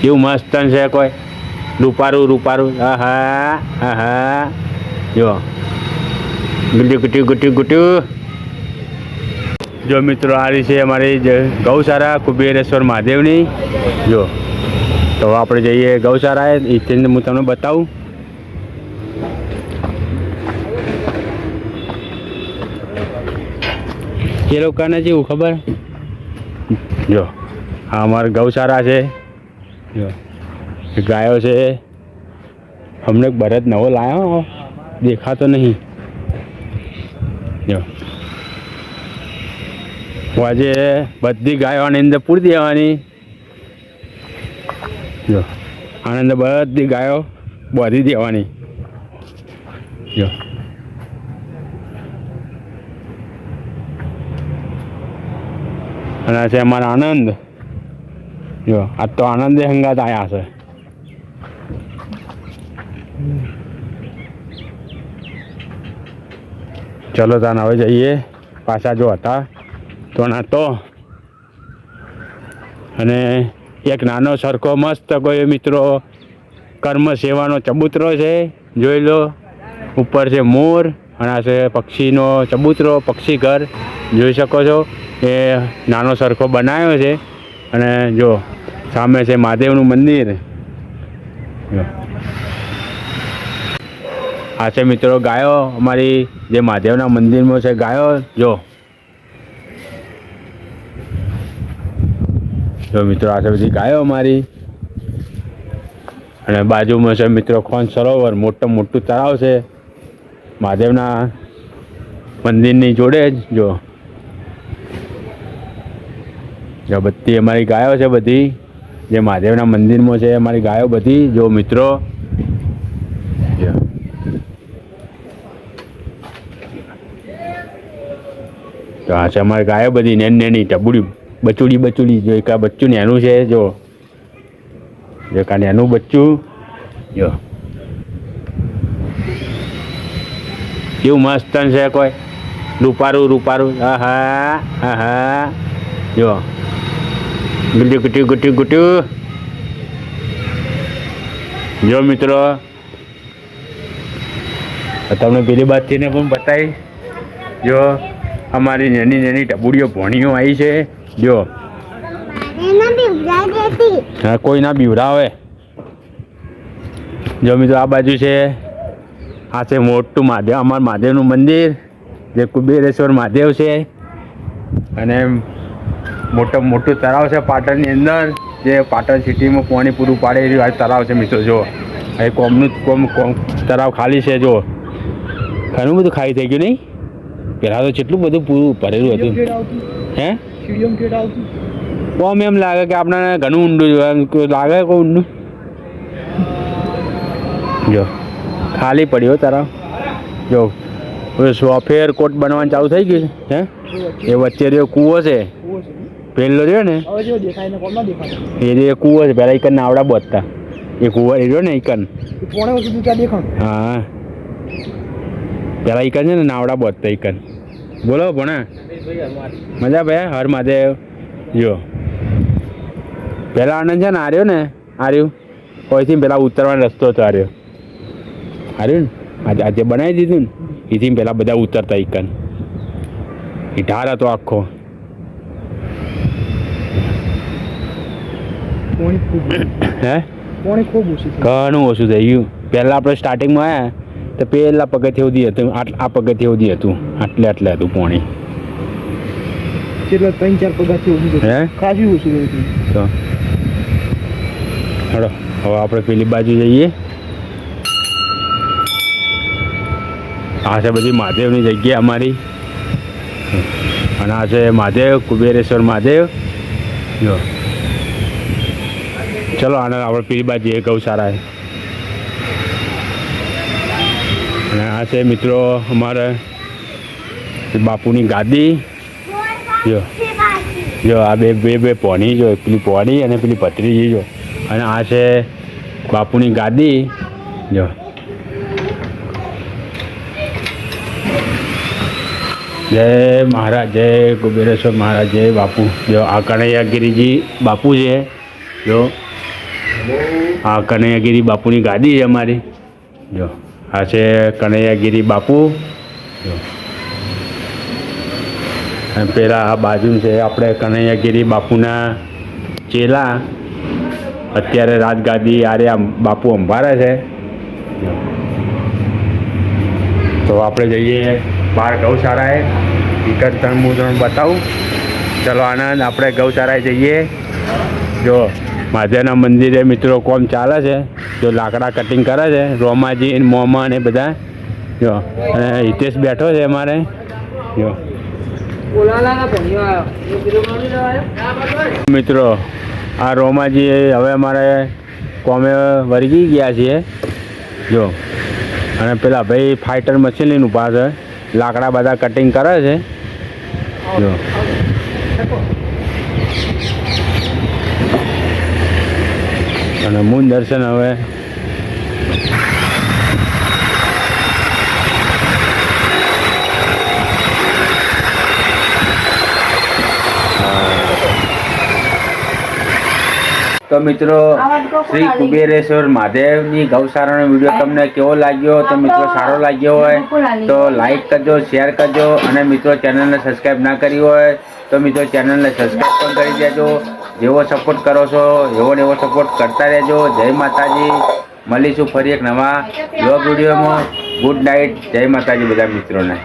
કેવું મસ્ત છે કોઈ રૂપારું રૂપારું. આહા આહા જો ગુટ્યું ગુટ્યું ગુટ્યું ગુટ્યું. જો મિત્રો આ છે અમારી ગૌશાળા કુબેરેશ્વર મહાદેવની. જો તો આપણે જઈએ ગૌશાળાએ, એથી હું તમને બતાવું. એ લોકોને જેવું ખબર. જો આ અમારી ગૌશાળા છે. જો ગાયો છે. અમને બળદ નવો લાવ્યો, દેખાતો નહીં. જો આજે બધી ગાયો આની અંદર પૂરી દેવાની. જો આની અંદર બધી ગાયો બાંધી દેવાની. જો અને છે અમારા આનંદ. જો આ તો આનંદે હંગાત આવ્યા છે. ચલો તાન હવે જઈએ પાછા. જો હતા તો ના તો. અને એક નાનો સરખો મસ્ત કોઈ મિત્રો કર્મ સેવાનો ચબૂતરો છે, જોઈ લો. ઉપર છે મોર અને આ છે પક્ષીનો ચબૂતરો, પક્ષી ઘર જોઈ શકો છો. એ નાનો સરખો બનાવ્યો છે. અને જો સામે છે મહાદેવનું મંદિર. આ છે મિત્રો ગાયો અમારી જે મહાદેવના મંદિરમાં છે ગાયો. જો મિત્રો આ છે બધી ગાયો અમારી. અને બાજુમાં છે મિત્રો ખોન સરોવર, મોટું તળાવ છે મહાદેવના મંદિરની જોડે જ. જો બધી અમારી ગાયો છે, બધી જે મહાદેવના મંદિરમાં છે અમારી ગાયો બધી. જો મિત્રો તો આ છે અમારી ગાયો બધી નેની ટબુડી બચુડી. જો એક આ બચ્ચું નેનું છે. જો એક આ નેનું બચ્ચું. જો કેવું મસ્ત છે કોઈ રૂપારું રૂપારું. આહા આહા જો ગુટ્યું ગુટ્યું ગુટ્યું ગુટ્યું. જો મિત્રો તમને પેલી બાજુથી ને પણ બતાવી. જો અમારી નેની ટબુડીઓ ભોણીઓ આવી છે. જો હા કોઈ ના બીવડાવે. જો મિત્રો આ બાજુ છે, આ છે મોટું મહાદેવ, અમારું મહાદેવનું મંદિર જે કુબેરેશ્વર મહાદેવ છે. અને મોટું તળાવ છે પાટણની અંદર, જે પાટણ સિટીમાં પાણી પૂરું પાડે એવી આ તળાવ છે મિત્રો. જો એ કોમ તળાવ ખાલી છે. જો ઘણું બધું ખાલી થઈ ગયું નહીં. પહેલાં તો કેટલું બધું પૂરું ભરેલું હતું. હે કોમ એમ લાગે કે આપણને ઘણું ઊંડું લાગે કોઈ ઊંડું. જો ખાલી પડ્યો તળાવ. જો સોફેર કોટ બનવાનું ચાલુ થઈ ગયું છે. હે એ વચ્ચે રહ્યો કૂવો છે, પેલો રહ્યો ને એ કૂવો છે. પેલા એકન નાવડા બોધતા એ કૂવો એ રહ્યો ને એકન. હા પેલા એકન છે ને નાવડા બોધતા એકન. બોલો ભણા મજા ભાઈ હર મહાદેવ. જો પેલા આનંદ છે ને આર્યો ને આર્યું કોઈથી પેલા ઉતરવાનો રસ્તો હતો આર્યો ને આજે બનાવી દીધું ને એથી પેલા બધા ઉતરતા એકન. એ ઢાર હતો આખો. હે ઘણું ઓછું થઈ ગયું. પહેલાં આપણે સ્ટાર્ટિંગમાં આવ્યા તો પહેલાં પગથિયે સુધી હતું, આ પગથિયે સુધી હતું, આટલે હતું પાણી. 3-4 પગથિયે હે ખાસી ઓછું તો હળો હવે આપણે પેલી બાજુ જઈએ. આ છે બધી મહાદેવની જગ્યા અમારી. અને આ છે મહાદેવ કુબેરેશ્વર મહાદેવ. જો ચલો આને આપણે પેલી બાજુ જઈએ ગૌશાળાએ. અને આ છે મિત્રો અમારે બાપુની ગાદી. જો આ બે પોણી. જો પેલી પોણી અને પેલી પતરીજી. જો અને આ છે બાપુની ગાદી. જો જય મહારાજ, જય કુબેરેશ્વર મહારાજ, જય બાપુ. જો આ કનૈયાગીરીજી બાપુ છે. જો આ કનૈયાગીરી બાપુની ગાદી છે અમારી. જો આ છે કનૈયાગીરી બાપુ. જો અને પેલા આ બાજુ છે આપણે કનૈયાગીરી બાપુના ચેલા. અત્યારે રાજગાદી આરે આ બાપુ અંભારે છે. તો આપણે જઈએ બહાર ગૌશાળાએ. વિકટ હું તમને બતાવું. ચલો આનંદ, આપણે ગૌશાળાએ જઈએ. જો મહાદેવના મંદિરે મિત્રો કોમ ચાલે છે. જો લાકડા કટિંગ કરે છે રોમાજી મોમા ને બધા. જો અને હિતેશ બેઠો છે અમારે. જો મિત્રો આ રોમાજી હવે અમારે કોમે વળગી ગયા છીએ. જો અને પેલા ભાઈ ફાઇટર મશીન લઈને ઊભા છે. લાકડા બધા કટિંગ કરે છે. જો અને મૂન દર્શન હવે તો મિત્રો શ્રી કુબેરેશ્વર મહાદેવની ગૌશાળાનો વિડીયો તમને કેવો લાગ્યો? તો મિત્રો સારો લાગ્યો હોય તો લાઈક કરજો, શેર કરજો અને મિત્રો ચેનલને સબસ્ક્રાઈબ ના કરી હોય તો મિત્રો ચેનલને સબસ્ક્રાઈબ પણ કરી દેજો. જેવો સપોર્ટ કરો છો એવો ને એવો સપોર્ટ કરતા રહેજો. જય માતાજી. મળીશું ફરી એક નવા બ્લોગ વિડીયોમાં. Good night. જય માતાજી બધા મિત્રોને.